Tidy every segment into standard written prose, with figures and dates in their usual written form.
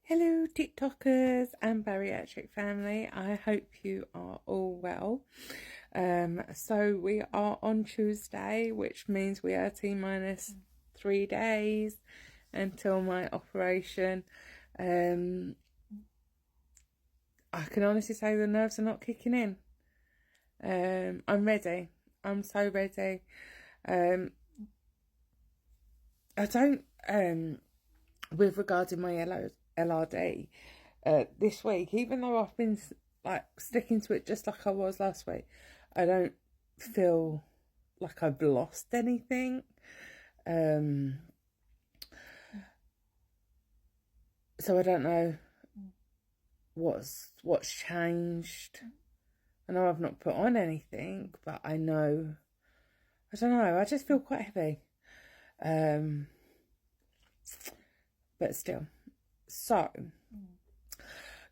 Hello TikTokers and bariatric family, I hope you are all well. So we are on Tuesday, which means we are T-minus 3 days until my operation. I can honestly say the nerves are not kicking in. I'm ready. I'm so ready. I don't, with regarding my LRD, this week, even though I've been like sticking to it just like I was last week, I don't feel like I've lost anything. So I don't know what's changed. I know I've not put on anything, but I don't know, I just feel quite heavy. But still. So,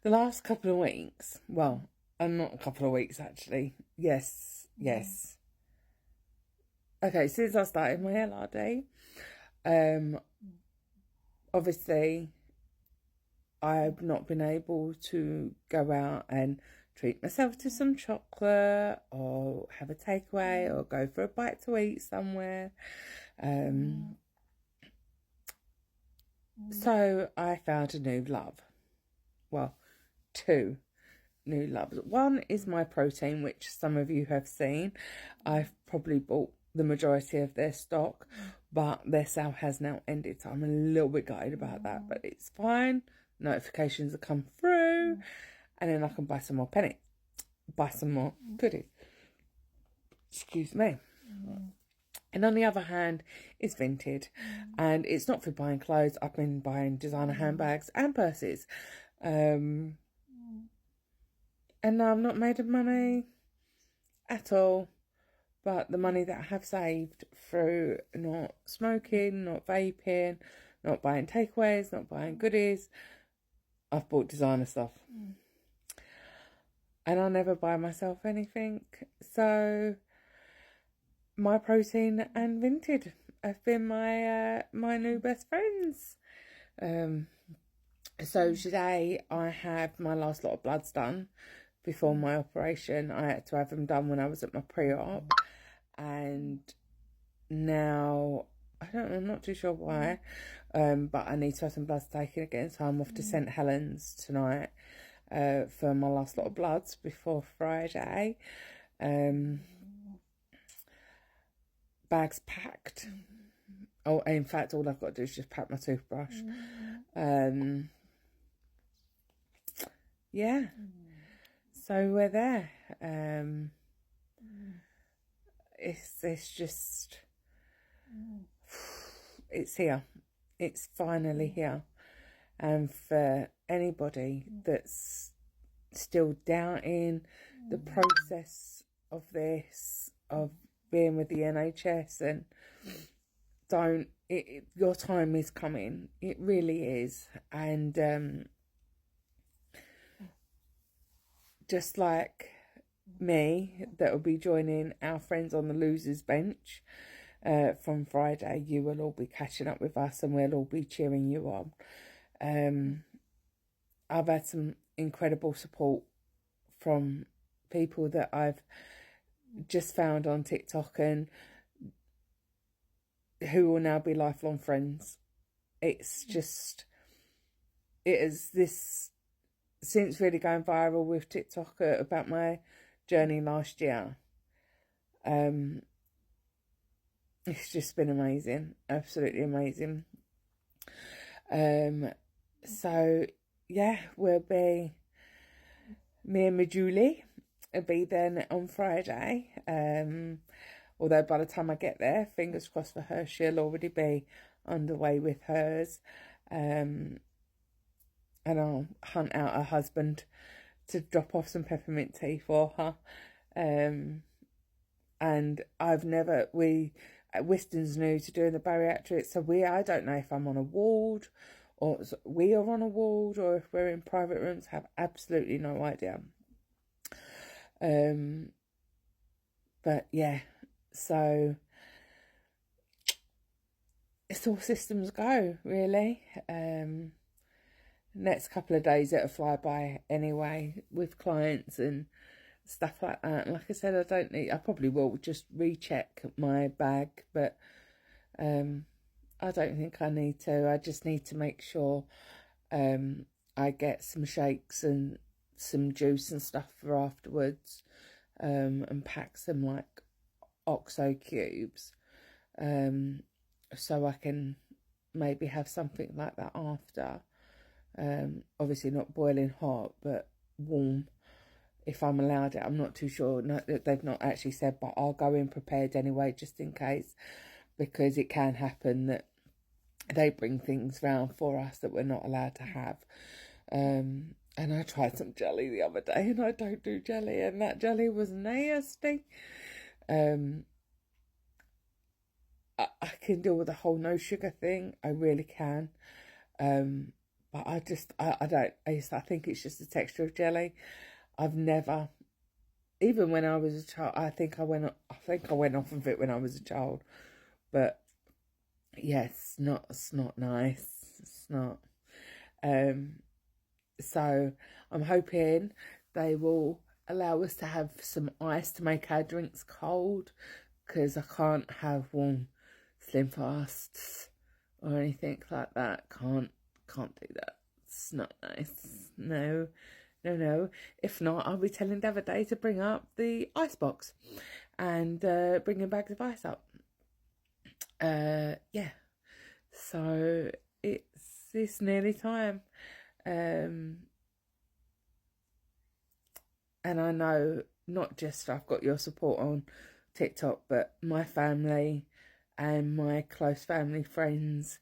the last couple of weeks, well, not a couple of weeks actually. Yes. Okay, since I started my LRD, obviously, I've not been able to go out and treat myself to some chocolate or have a takeaway or go for a bite to eat somewhere. So I found a new love. Well, two new loves. One is my protein, which some of you have seen. I've probably bought the majority of their stock, but their sale has now ended, so I'm a little bit gutted about that, but it's fine. Notifications have come through, and then I can buy some more goodies. Excuse me. And on the other hand, it's Vinted, and it's not for buying clothes. I've been buying designer handbags and purses. And now I'm not made of money at all, but the money that I have saved through not smoking, not vaping, not buying takeaways, not buying goodies, I've bought designer stuff. And I never buy myself anything. So my protein and Vinted have been my new best friends. So today I have my last lot of bloods done before my operation. I had to have them done when I was at my pre-op, and now I'm not too sure why, but I need to have some bloods taken again, so I'm off to St Helens tonight for my last lot of bloods before Friday. Bags packed. Oh, in fact, all I've got to do is just pack my toothbrush. Yeah. So we're there. It's just, it's here. It's finally here. And for anybody that's still doubting the process of this, of being with the NHS, and your time is coming. It really is. And just like me, that will be joining our friends on the losers bench from Friday, you will all be catching up with us, and we'll all be cheering you on. I've had some incredible support from people that I've just found on TikTok and who will now be lifelong friends. It's just, it is this, since really going viral with TikTok about my journey last year, it's just been amazing, absolutely amazing. So yeah, we'll be, me and my Julie will be there on Friday. Although by the time I get there, fingers crossed for her, she'll already be underway with hers. And I'll hunt out her husband to drop off some peppermint tea for her. And Whiston's new to doing the bariatrics, so I don't know if I'm on a ward, or we are on a ward, or if we're in private rooms. Have absolutely no idea. But yeah, so it's all systems go, really. next couple of days it'll fly by anyway with clients and stuff like that. And like I said, I probably will just recheck my bag, but I don't think I need to. I just need to make sure I get some shakes and some juice and stuff for afterwards, and pack some like OXO cubes, so I can maybe have something like that after. Obviously not boiling hot, but warm if I'm allowed it. I'm not too sure. No, they've not actually said, but I'll go in prepared anyway, just in case, because it can happen that they bring things round for us that we're not allowed to have. And I tried some jelly the other day, and I don't do jelly, and that jelly was nasty. I can deal with the whole no sugar thing. I really can. But I don't. I think it's just the texture of jelly. I've never, even when I was a child, I think I went off of it when I was a child. But yes, it's not nice. It's not. So I'm hoping they will allow us to have some ice to make our drinks cold, because I can't have warm Slim Fasts or anything like that. Can't do that. It's not nice. No. If not, I'll be telling the other day to bring up the ice box and bringing bags of ice up. Yeah. So it's nearly time. And I know not just I've got your support on TikTok, but my family and my close family friends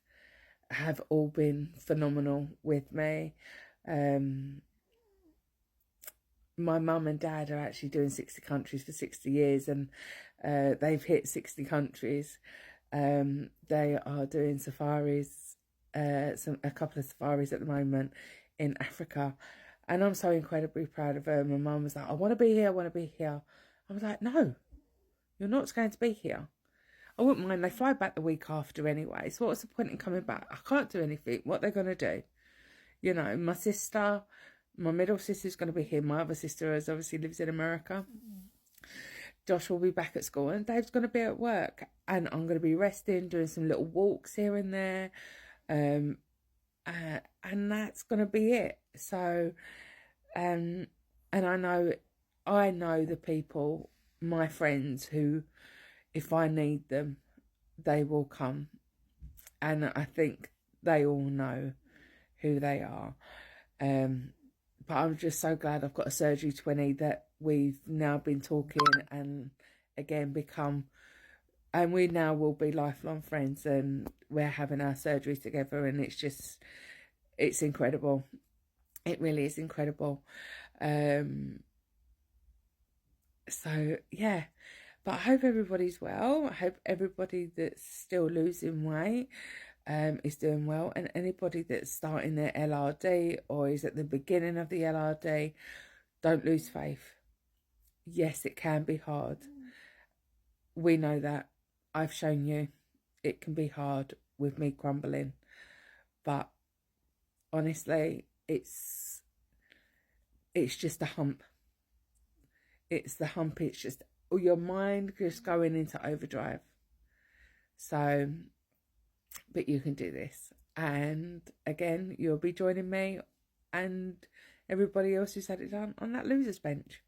have all been phenomenal with me. My mum and dad are actually doing 60 countries for 60 years, and they've hit 60 countries. They are doing safaris, a couple of safaris at the moment in Africa, and I'm so incredibly proud of her. My mum was like, I want to be here, I want to be here. I was like, no, you're not going to be here. I wouldn't mind. They fly back the week after anyway, so what's the point in coming back? I can't do anything. What they're going to do? You know, my middle sister's going to be here. My other sister obviously lives in America. Josh will be back at school, and Dave's going to be at work, and I'm going to be resting, doing some little walks here and there, and that's going to be it. So, and I know the people, my friends, who, if I need them, they will come, and I think they all know who they are. But I'm just so glad I've got a surgery 20 that we've now been talking and again and we now will be lifelong friends, and we're having our surgery together, and it's incredible. It really is incredible. So yeah, but I hope everybody's well. I hope everybody that's still losing weight is doing well, and anybody that's starting their LRD or is at the beginning of the LRD, don't lose faith. Yes, it can be hard. We know that. I've shown you it can be hard with me crumbling, but honestly, it's just a hump. It's the hump. It's just your mind just going into overdrive. So, but you can do this. And again, you'll be joining me and everybody else who's had it done on that loser's bench.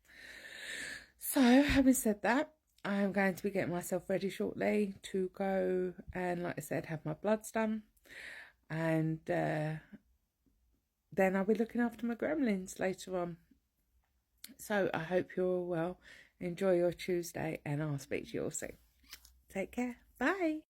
So, having said that, I am going to be getting myself ready shortly to go and, like I said, have my bloods done. And then I'll be looking after my gremlins later on. So, I hope you're all well. Enjoy your Tuesday, and I'll speak to you all soon. Take care. Bye.